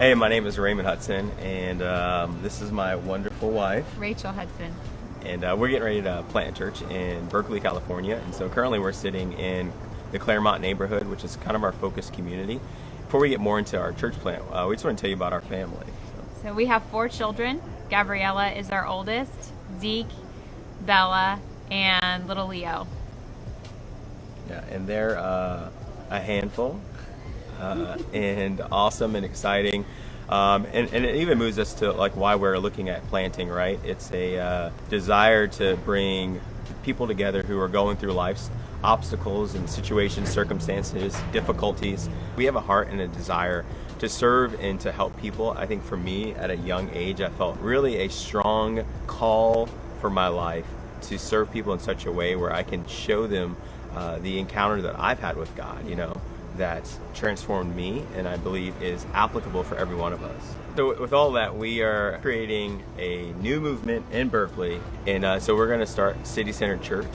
Hey, my name is Raymond Hudson, and this is my wonderful wife. Rachel Hudson. And we're getting ready to plant a church in Berkeley, California. And so currently we're sitting in the Claremont neighborhood, which is kind of our focus community. Before we get more into our church plant, we just want to tell you about our family. So we have 4 children. Gabriella is our oldest, Zeke, Bella, and little Leo. Yeah, and they're a handful. And awesome and exciting, and it even moves us to like why we're looking at planting, right? It's a desire to bring people together who are going through life's obstacles and situations, circumstances, difficulties. We have a heart and a desire to serve and to help people. I think for me, at a young age, I felt really a strong call for my life to serve people in such a way where I can show them the encounter that I've had with God, that's transformed me, and I believe is applicable for every one of us. So with all that, we are creating a new movement in Berkeley, and so we're going to start City Center Church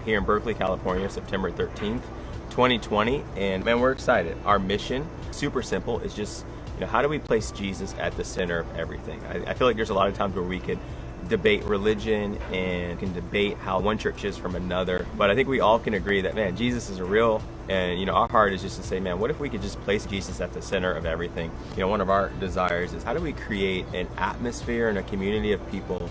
here in Berkeley, California, September 13th, 2020, and man, we're excited. Our mission, super simple, is just, how do we place Jesus at the center of everything? I feel like there's a lot of times where we could debate religion and can debate how one church is from another, but I think we all can agree that, man, Jesus is real, and our heart is just to say, man, what if we could just place Jesus at the center of everything? One of our desires is, how do we create an atmosphere and a community of people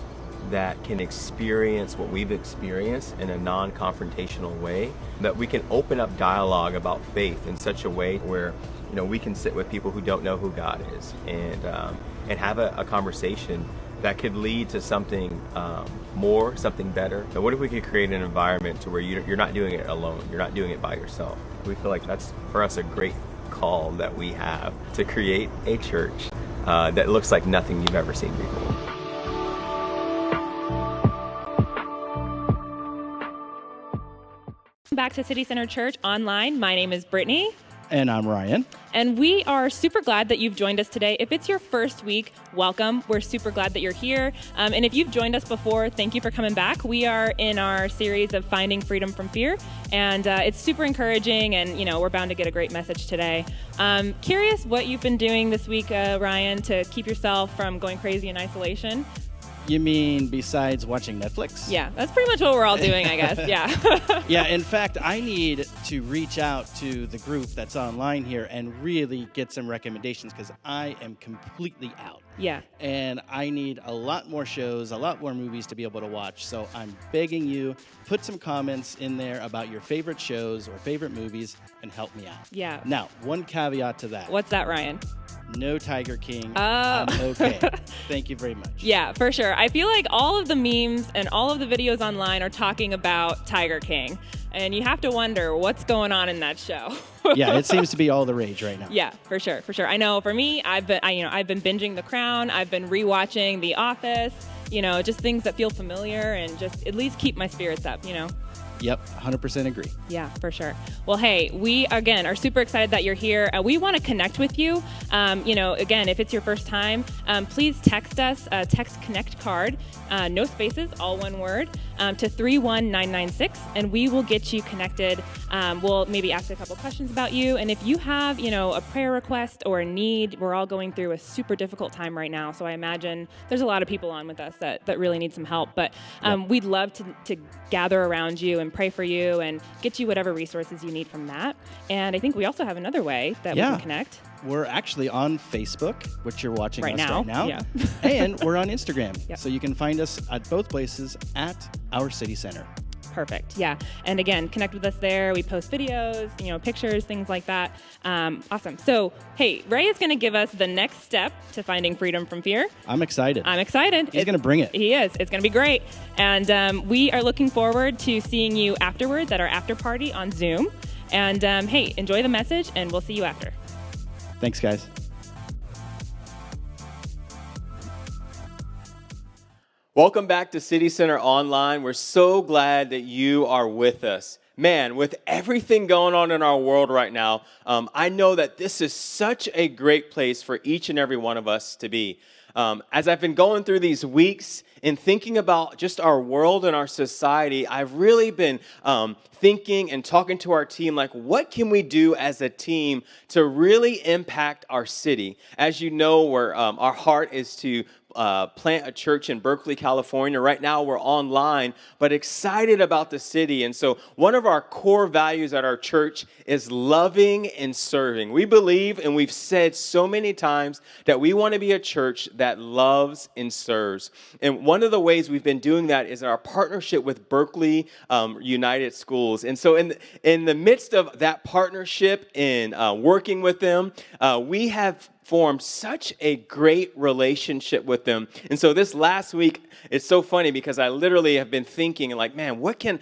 that can experience what we've experienced in a non-confrontational way, that we can open up dialogue about faith in such a way where we can sit with people who don't know who God is and have a conversation that could lead to something more, something better. But what if we could create an environment to where you're not doing it alone, you're not doing it by yourself? We feel like that's, for us, a great call that we have to create a church that looks like nothing you've ever seen before. Back to City Center Church Online. My name is Brittany. And I'm Ryan. And we are super glad that you've joined us today. If it's your first week, welcome. We're super glad that you're here. And if you've joined us before, thank you for coming back. We are in our series of Finding Freedom from Fear. And it's super encouraging, and we're bound to get a great message today. Curious what you've been doing this week, Ryan, to keep yourself from going crazy in isolation. You mean besides watching Netflix? Yeah, that's pretty much what we're all doing, I guess. Yeah. Yeah, in fact, I need to reach out to the group that's online here and really get some recommendations, because I am completely out. Yeah. And I need a lot more shows, a lot more movies to be able to watch. So I'm begging you, put some comments in there about your favorite shows or favorite movies and help me out. Yeah. Now, one caveat to that. What's that, Ryan? No Tiger King. Oh. I'm okay. Thank you very much. Yeah, for sure. I feel like all of the memes and all of the videos online are talking about Tiger King. And you have to wonder what's going on in that show. Yeah, it seems to be all the rage right now. Yeah, for sure. I know for me, I've been binging The Crown. I've been rewatching The Office. Just things that feel familiar and just at least keep my spirits up. Yep, 100% agree. Yeah, for sure. Well, hey, we, again, are super excited that you're here. We want to connect with you. Again, if it's your first time, please text us, text Connect card, no spaces, all one word, to 31996, and we will get you connected. We'll maybe ask a couple questions about you. And if you have, a prayer request or a need, we're all going through a super difficult time right now. So I imagine there's a lot of people on with us that really need some help. But we'd love to gather around you and pray for you and get you whatever resources you need from that. And I think we also have another way that we can connect. We're actually on Facebook, which you're watching right us now. right now. Yeah. And we're on Instagram. Yep. So you can find us at both places at Our City Center. Perfect. Yeah. And again, connect with us there. We post videos, pictures, things like that. Awesome. So, hey, Ray is going to give us the next step to finding freedom from fear. I'm excited. He's going to bring it. He is. It's going to be great. And we are looking forward to seeing you afterwards at our after party on Zoom. And hey, enjoy the message, and we'll see you after. Thanks, guys. Welcome back to City Center Online. We're so glad that you are with us. Man, with everything going on in our world right now, I know that this is such a great place for each and every one of us to be. As I've been going through these weeks in thinking about just our world and our society, I've really been thinking and talking to our team, like, what can we do as a team to really impact our city? As you know, our heart is to plant a church in Berkeley, California. Right now we're online, but excited about the city. And so one of our core values at our church is loving and serving. We believe, and we've said so many times, that we want to be a church that loves and serves. And one of the ways we've been doing that is our partnership with Berkeley United Schools. And so in the midst of that partnership and working with them, we have formed such a great relationship with them. And so this last week, it's so funny because I literally have been thinking, like, man, what can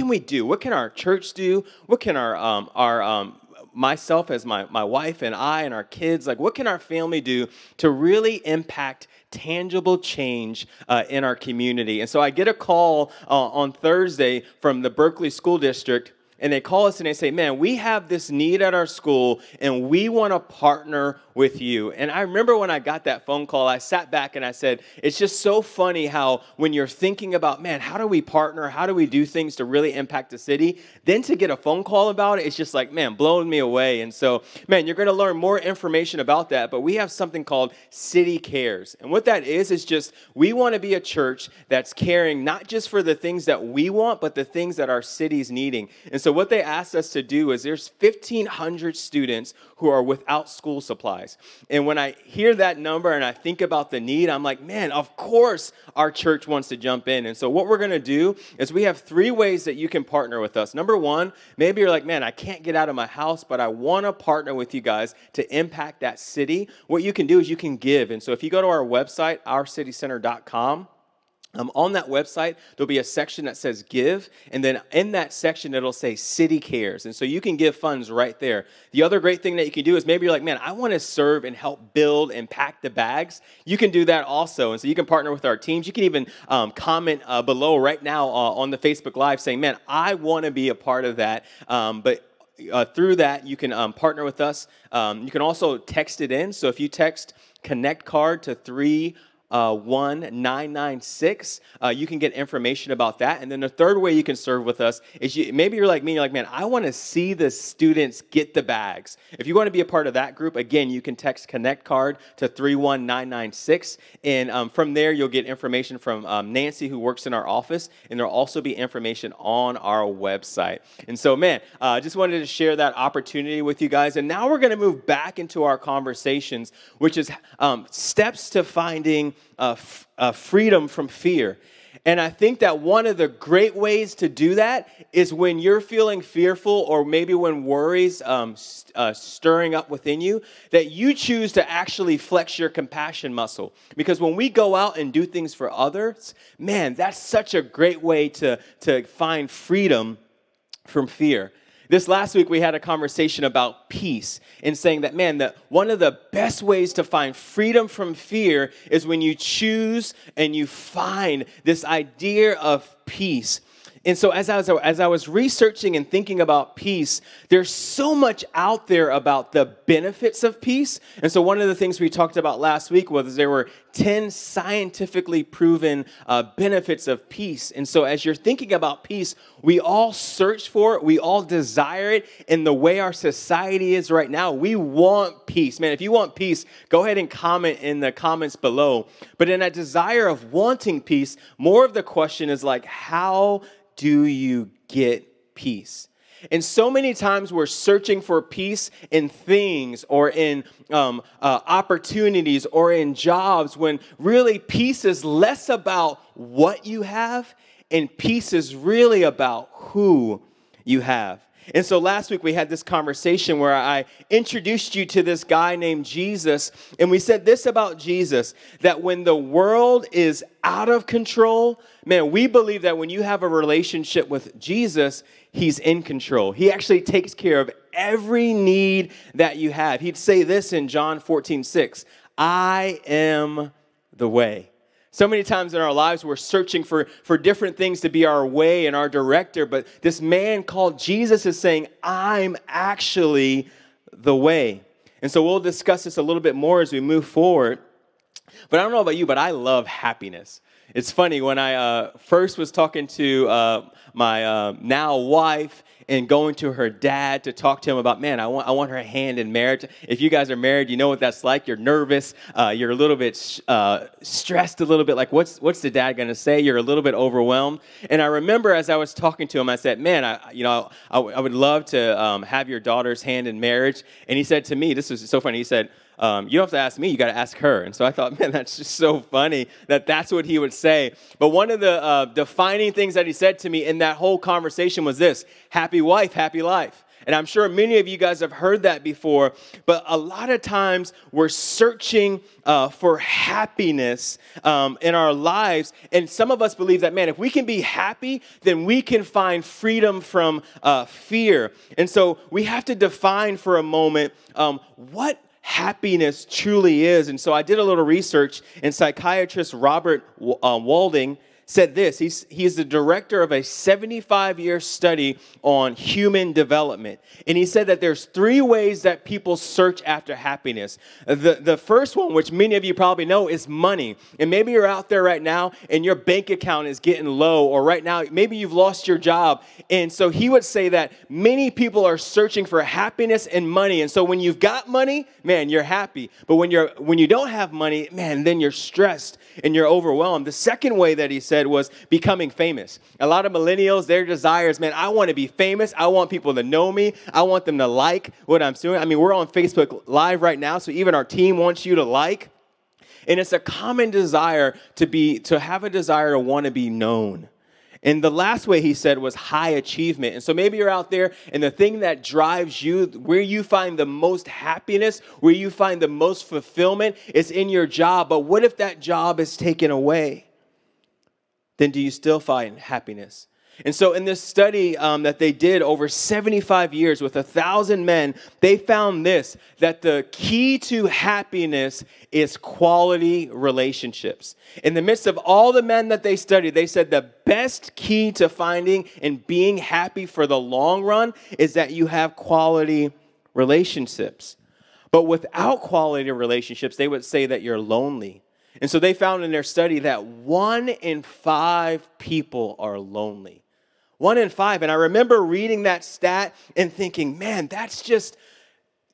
we do? What can our church do? What can our myself as my wife and I and our kids, like, what can our family do to really impact tangible change in our community? And so I get a call on Thursday from the Berkeley School District. And they call us and they say, man, we have this need at our school and we want to partner with you. And I remember when I got that phone call, I sat back and I said, it's just so funny how when you're thinking about, man, how do we partner? How do we do things to really impact the city? Then to get a phone call about it, it's just like, man, blowing me away. And so, man, you're going to learn more information about that. But we have something called City Cares. And what that is just we want to be a church that's caring not just for the things that we want, but the things that our city's needing. And so what they asked us to do is there's 1,500 students who are without school supplies. And when I hear that number and I think about the need, I'm like, man, of course our church wants to jump in. And so what we're going to do is we have 3 ways that you can partner with us. Number 1, maybe you're like, man, I can't get out of my house, but I want to partner with you guys to impact that city. What you can do is you can give. And so if you go to our website, ourcitycenter.com, on that website, there'll be a section that says give, and then in that section, it'll say City Cares, and so you can give funds right there. The other great thing that you can do is maybe you're like, man, I want to serve and help build and pack the bags. You can do that also, and so you can partner with our teams. You can even comment below right now on the Facebook Live saying, man, I want to be a part of that, through that, you can partner with us. You can also text it in, so if you text Connect Card to 31996. You can get information about that. And then the third way you can serve with us is maybe you're like me, you're like, man, I want to see the students get the bags. If you want to be a part of that group, again, you can text Connect Card to 31996. And from there, you'll get information from Nancy, who works in our office. And there'll also be information on our website. And so, man, I just wanted to share that opportunity with you guys. And now we're going to move back into our conversations, which is steps to finding freedom from fear. And I think that one of the great ways to do that is when you're feeling fearful, or maybe when worries stirring up within you, that you choose to actually flex your compassion muscle. Because when we go out and do things for others, man, that's such a great way to find freedom from fear. This last week, we had a conversation about peace and saying that, man, that one of the best ways to find freedom from fear is when you choose and you find this idea of peace. And so as I was researching and thinking about peace, there's so much out there about the benefits of peace. And so one of the things we talked about last week was there were 10 scientifically proven benefits of peace. And so as you're thinking about peace, we all search for it. We all desire it. In the way our society is right now, we want peace. Man, if you want peace, go ahead and comment in the comments below. But in that desire of wanting peace, more of the question is like, how do you get peace? And so many times we're searching for peace in things or in opportunities or in jobs, when really peace is less about what you have and peace is really about who you have. And so last week we had this conversation where I introduced you to this guy named Jesus. And we said this about Jesus, that when the world is out of control, man, we believe that when you have a relationship with Jesus, he's in control. He actually takes care of every need that you have. He'd say this in John 14:6, I am the way. So many times in our lives, we're searching for different things to be our way and our director. But this man called Jesus is saying, I'm actually the way. And so we'll discuss this a little bit more as we move forward. But I don't know about you, but I love happiness. It's funny, when I first was talking to my now wife and going to her dad to talk to him about, man, I want her hand in marriage. If you guys are married, you know what that's like. You're nervous. You're a little bit stressed a little bit. Like, what's the dad going to say? You're a little bit overwhelmed. And I remember as I was talking to him, I said, man, I would love to have your daughter's hand in marriage. And he said to me, this was so funny. He said, you don't have to ask me, you got to ask her. And so I thought, man, that's just so funny that that's what he would say. But one of the defining things that he said to me in that whole conversation was this: happy wife, happy life. And I'm sure many of you guys have heard that before, but a lot of times we're searching for happiness in our lives. And some of us believe that, man, if we can be happy, then we can find freedom from fear. And so we have to define for a moment what happiness truly is. And so I did a little research, and psychiatrist Robert Walding said this. He's the director of a 75-year study on human development. And he said that there's 3 ways that people search after happiness. The first one, which many of you probably know, is money. And maybe you're out there right now and your bank account is getting low, or right now maybe you've lost your job. And so he would say that many people are searching for happiness and money. And so when you've got money, man, you're happy. But when you don't have money, man, then you're stressed and you're overwhelmed. The second way that he said was becoming famous. A lot of millennials, their desires, man, I want to be famous. I want people to know me. I want them to like what I'm doing. I mean, we're on Facebook Live right now, so even our team wants you to like. And it's a common desire to have a desire to want to be known. And the last way he said was high achievement. And so maybe you're out there, and the thing that drives you, where you find the most happiness, where you find the most fulfillment, is in your job. But what if that job is taken away? Then do you still find happiness? And so in this study that they did over 75 years with 1,000 men, they found this, that the key to happiness is quality relationships. In the midst of all the men that they studied, they said the best key to finding and being happy for the long run is that you have quality relationships. But without quality relationships, they would say that you're lonely. And so they found in their study that 1 in 5 people are lonely. 1 in 5. And I remember reading that stat and thinking, man, that's just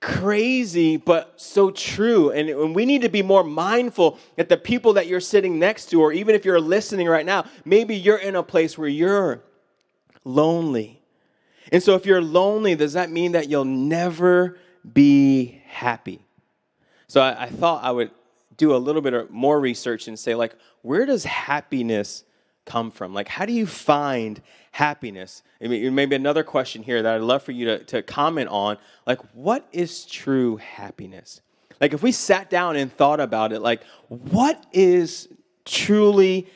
crazy, but so true. And we need to be more mindful that the people that you're sitting next to, or even if you're listening right now, maybe you're in a place where you're lonely. And so if you're lonely, does that mean that you'll never be happy? So I thought I would do a little bit more research and say, like, where does happiness come from? Like, how do you find happiness? I mean, maybe another question here that I'd love for you to comment on, like, what is true happiness? Like, if we sat down and thought about it, like, what is truly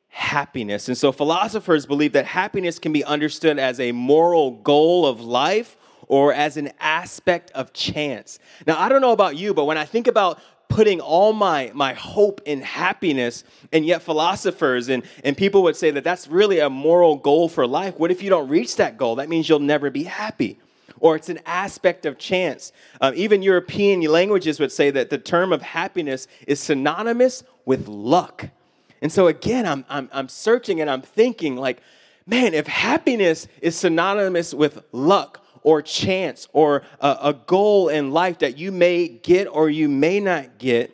happiness? And so philosophers believe that happiness can be understood as a moral goal of life or as an aspect of chance. Now, I don't know about you, but when I think about putting all my hope in happiness, and yet philosophers and people would say that that's really a moral goal for life. What if you don't reach that goal? That means you'll never be happy. Or it's an aspect of chance. Even European languages would say that the term of happiness is synonymous with luck. And so again, I'm searching and I'm thinking, like, man, if happiness is synonymous with luck, or chance, or a goal in life that you may get or you may not get,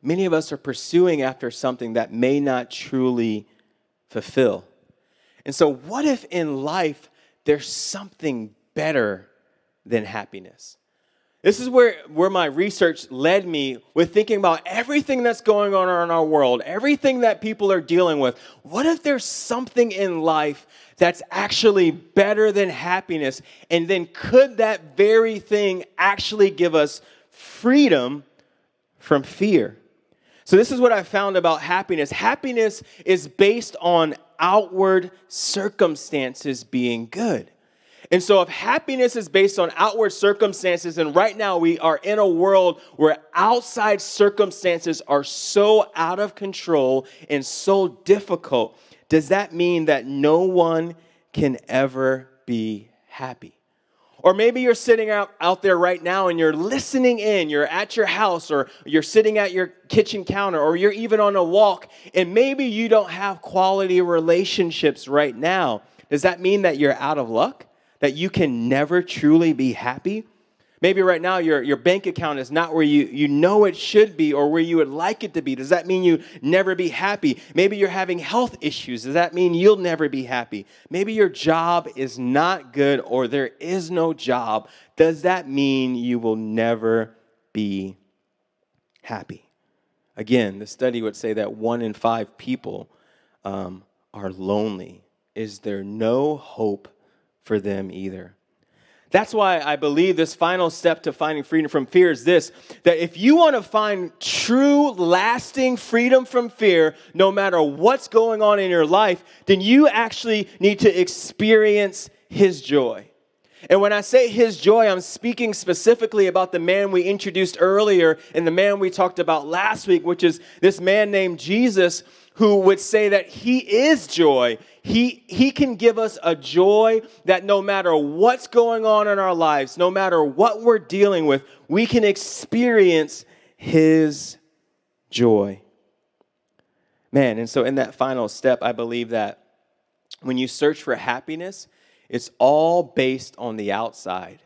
many of us are pursuing after something that may not truly fulfill. And so what if in life there's something better than happiness? This is where my research led me with thinking about everything that's going on in our world, everything that people are dealing with. What if there's something in life that's actually better than happiness? And then could that very thing actually give us freedom from fear? So this is what I found about happiness. Happiness is based on outward circumstances being good. And so if happiness is based on outward circumstances, and right now we are in a world where outside circumstances are so out of control and so difficult, does that mean that no one can ever be happy? Or maybe you're sitting out there right now and you're listening in. You're at your house or you're sitting at your kitchen counter or you're even on a walk and maybe you don't have quality relationships right now. Does that mean that you're out of luck? That you can never truly be happy? Maybe right now your bank account is not where you know it should be or where you would like it to be. Does that mean you never be happy? Maybe you're having health issues. Does that mean you'll never be happy? Maybe your job is not good or there is no job. Does that mean you will never be happy? Again, the study would say that 1 in 5 people are lonely. Is there no hope for them either? That's why I believe this final step to finding freedom from fear is this, that if you want to find true, lasting freedom from fear, no matter what's going on in your life, then you actually need to experience His joy. And when I say His joy, I'm speaking specifically about the man we introduced earlier and the man we talked about last week, which is this man named Jesus, who would say that He is joy. He can give us a joy that no matter what's going on in our lives, no matter what we're dealing with, we can experience His joy. Man, and so in that final step, I believe that when you search for happiness, it's all based on the outside.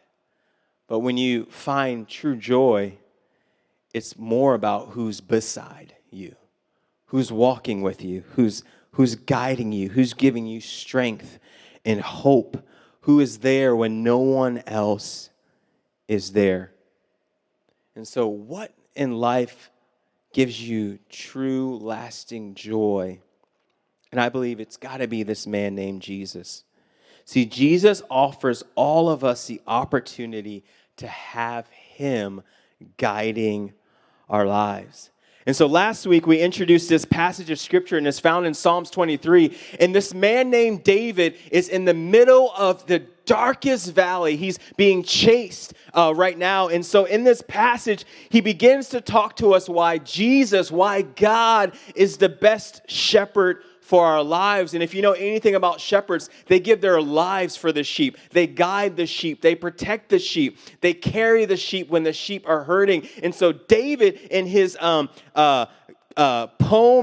But when you find true joy, it's more about who's beside you, who's walking with you, who's guiding you, who's giving you strength and hope, who is there when no one else is there. And so what in life gives you true, lasting joy? And I believe it's got to be this man named Jesus. See, Jesus offers all of us the opportunity to have Him guiding our lives. And so last week we introduced this passage of scripture and it's found in Psalms 23. And this man named David is in the middle of the darkest valley. He's being chased right now. And so in this passage, he begins to talk to us why God is the best shepherd for our lives. And if you know anything about shepherds, they give their lives for the sheep. They guide the sheep. They protect the sheep. They carry the sheep when the sheep are hurting. And so David, in his poem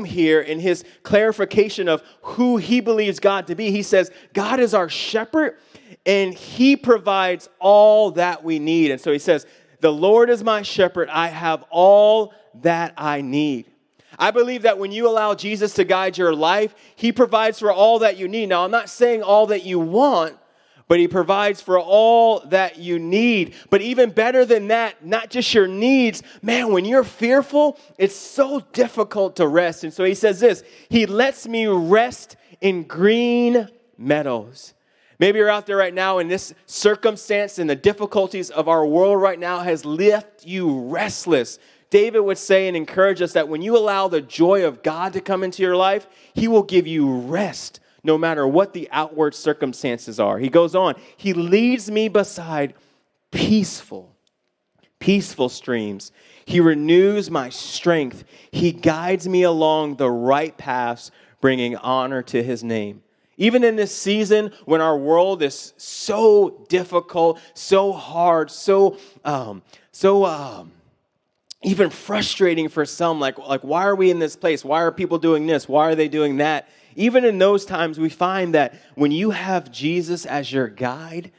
here, in his clarification of who he believes God to be, he says, God is our shepherd and He provides all that we need. And so he says, the Lord is my shepherd. I have all that I need. I believe that when you allow Jesus to guide your life, He provides for all that you need. Now, I'm not saying all that you want, but He provides for all that you need. But even better than that, not just your needs. Man, when you're fearful, it's so difficult to rest. And so He says this, He lets me rest in green meadows. Maybe you're out there right now and this circumstance and the difficulties of our world right now has left you restless. David would say and encourage us that when you allow the joy of God to come into your life, He will give you rest no matter what the outward circumstances are. He goes on, He leads me beside peaceful streams. He renews my strength. He guides me along the right paths, bringing honor to His name. Even in this season when our world is so difficult, so hard, even frustrating for some, like why are we in this place? Why are people doing this? Why are they doing that? Even in those times, we find that when you have Jesus as your guide,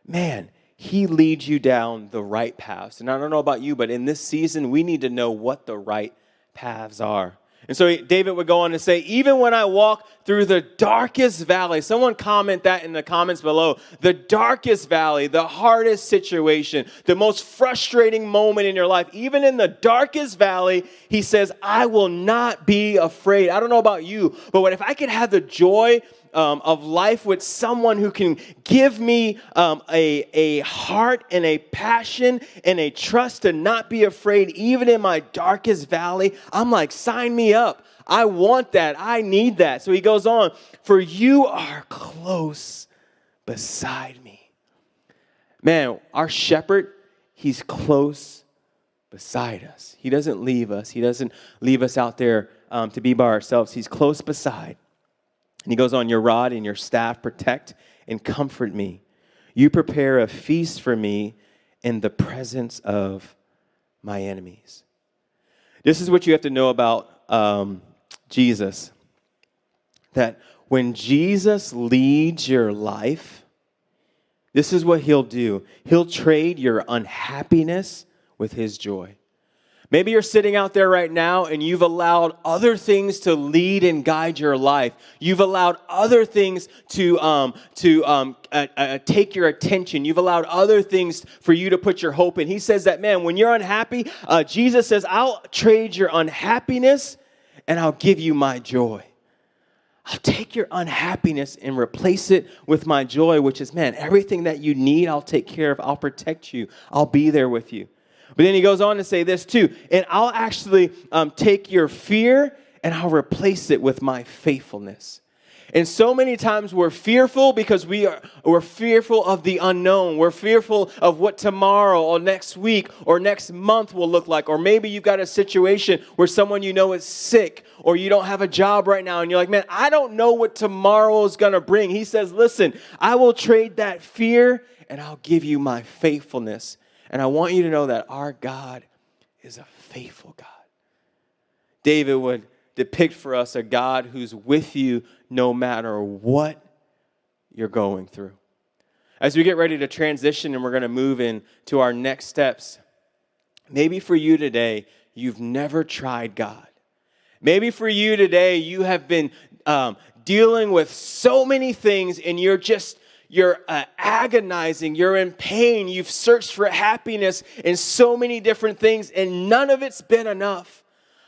man, He leads you down the right paths. And I don't know about you, but in this season, we need to know what the right paths are. And so David would go on to say, even when I walk through the darkest valley, someone comment that in the comments below, the darkest valley, the hardest situation, the most frustrating moment in your life, even in the darkest valley, he says, I will not be afraid. I don't know about you, but if I could have the joy of life with someone who can give me a heart and a passion and a trust to not be afraid, even in my darkest valley, I'm like, sign me up. I want that. I need that. So he goes on, for you are close beside me. Man, our shepherd, He's close beside us. He doesn't leave us. He doesn't leave us out there to be by ourselves. He's close beside. And he goes on, your rod and your staff protect and comfort me. You prepare a feast for me in the presence of my enemies. This is what you have to know about Jesus. That when Jesus leads your life, this is what he'll do. He'll trade your unhappiness with his joy. Maybe you're sitting out there right now and you've allowed other things to lead and guide your life. You've allowed other things to take your attention. You've allowed other things for you to put your hope in. He says that, man, when you're unhappy, Jesus says, I'll trade your unhappiness and I'll give you my joy. I'll take your unhappiness and replace it with my joy, which is, man, everything that you need, I'll take care of. I'll protect you. I'll be there with you. But then he goes on to say this too, and I'll actually take your fear and I'll replace it with my faithfulness. And so many times we're fearful because we're fearful of the unknown. We're fearful of what tomorrow or next week or next month will look like. Or maybe you've got a situation where someone you know is sick or you don't have a job right now and you're like, man, I don't know what tomorrow is going to bring. He says, listen, I will trade that fear and I'll give you my faithfulness. And I want you to know that our God is a faithful God. David would depict for us a God who's with you no matter what you're going through. As we get ready to transition and we're going to move into our next steps, maybe for you today, you've never tried God. Maybe for you today, you have been dealing with so many things and you're agonizing, you're in pain, you've searched for happiness in so many different things and none of it's been enough.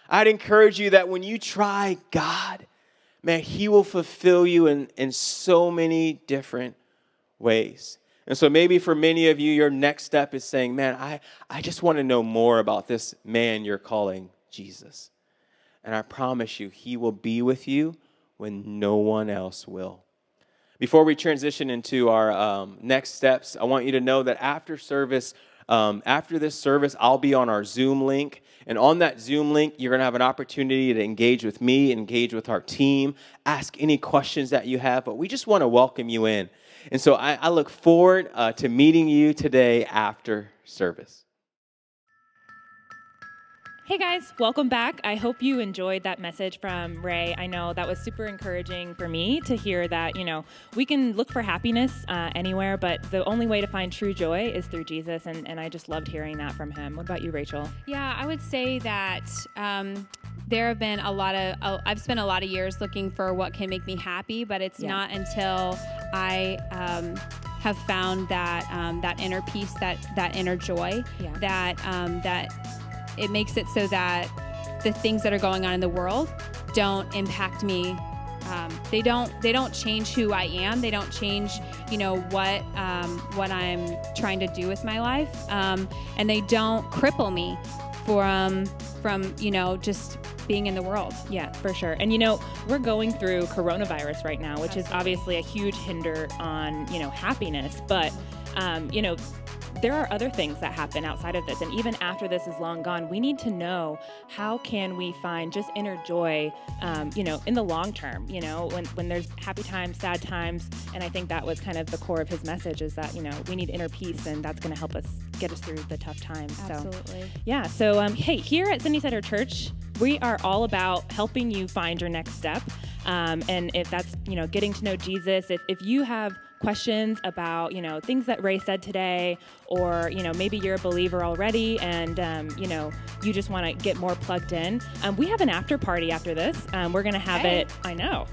I'd encourage you that when you try God, man, he will fulfill you in so many different ways. And so maybe for many of you, your next step is saying, man, I just want to know more about this man you're calling Jesus. And I promise you, he will be with you when no one else will. Before we transition into our next steps, I want you to know that after this service, I'll be on our Zoom link. And on that Zoom link, you're going to have an opportunity to engage with me, engage with our team, ask any questions that you have. But we just want to welcome you in. And so I look forward to meeting you today after service. Hey guys, welcome back. I hope you enjoyed that message from Ray. I know that was super encouraging for me to hear that, we can look for happiness anywhere, but the only way to find true joy is through Jesus, and I just loved hearing that from him. What about you, Rachel? Yeah, I would say that there have been I've spent a lot of years looking for what can make me happy, but it's not until I have found that inner peace, that inner joy, that it makes it so that the things that are going on in the world don't impact me. They don't change who I am. They don't change, what I'm trying to do with my life. And they don't cripple me from just being in the world. Yeah, for sure. And we're going through coronavirus right now, which is obviously a huge hinder on, happiness. But, there are other things that happen outside of this. And even after this is long gone, we need to know how can we find just inner joy, in the long term, when there's happy times, sad times. And I think that was kind of the core of his message is that, we need inner peace and that's going to help us get us through the tough times. Absolutely. So hey, here at City Center Church, we are all about helping you find your next step. And if that's, getting to know Jesus, if you have questions about, things that Ray said today, or, maybe you're a believer already and, you just want to get more plugged in. We have an after party after this. We're going to have it. I know.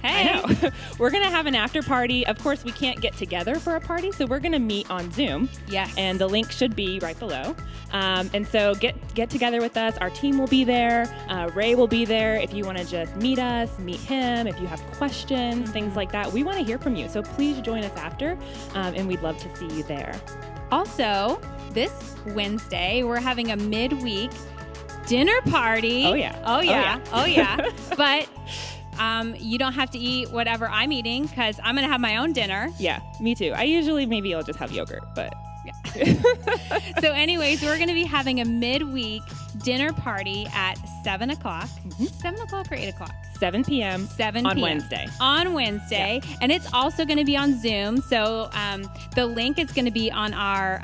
We're going to have an after party. Of course, we can't get together for a party, so we're going to meet on Zoom. Yes. And the link should be right below. And so get together with us. Our team will be there. Ray will be there. If you want to just meet us, meet him. If you have questions, things like that, we want to hear from you. So please join us after, and we'd love to see you there. Also, this Wednesday, we're having a midweek dinner party. Oh, yeah. But you don't have to eat whatever I'm eating because I'm going to have my own dinner. Yeah, me too. Maybe I'll just have yogurt, but... Yeah. So anyways, we're going to be having a midweek dinner party at 7 o'clock. 7 o'clock or 8 o'clock? 7 p.m. 7 on p.m. Wednesday. On Wednesday. Yeah. And it's also going to be on Zoom. So the link is going to be on our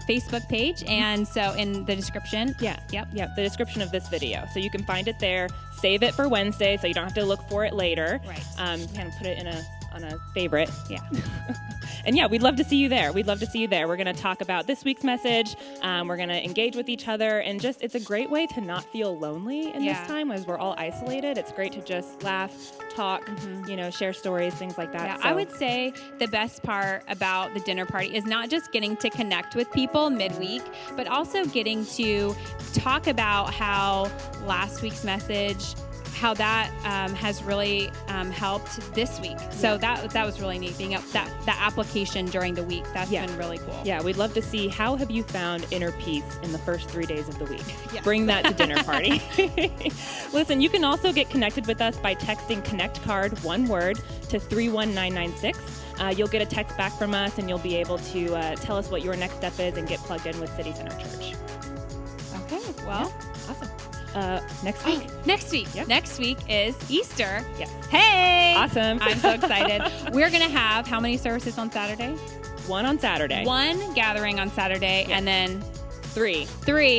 Facebook page. And so in the description. Yeah. Yep. The description of this video. So you can find it there. Save it for Wednesday so you don't have to look for it later. Right. Kind of put it on a favorite. Yeah. And yeah, we'd love to see you there. We're going to talk about this week's message. We're going to engage with each other, and it's a great way to not feel lonely in this time as we're all isolated. It's great to just laugh, talk, share stories, things like that. Yeah, So, I would say the best part about the dinner party is not just getting to connect with people midweek, but also getting to talk about how last week's message, how that has really helped this week. So that was really neat, being up that application during the week. That's been really cool. Yeah, we'd love to see how have you found inner peace in the first 3 days of the week. Yes. Bring that to dinner party. Listen, you can also get connected with us by texting Connect Card, one word, to 31996. You'll get a text back from us, and you'll be able to tell us what your next step is and get plugged in with City Center Church. Okay, well. Awesome. Next week. Next week is Easter. Yes. Hey! Awesome. I'm so excited. We're going to have how many services on Saturday? One on Saturday. One gathering on Saturday, and then three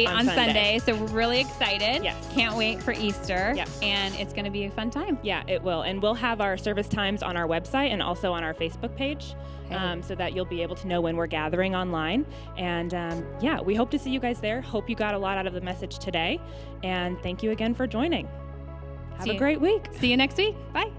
on Sunday. So we're really excited. Yes. Can't wait for Easter. Yep. And it's going to be a fun time. Yeah, it will. And we'll have our service times on our website and also on our Facebook page. So that you'll be able to know when we're gathering online. And we hope to see you guys there. Hope you got a lot out of the message today. And thank you again for joining. Have a great week. See you next week. Bye.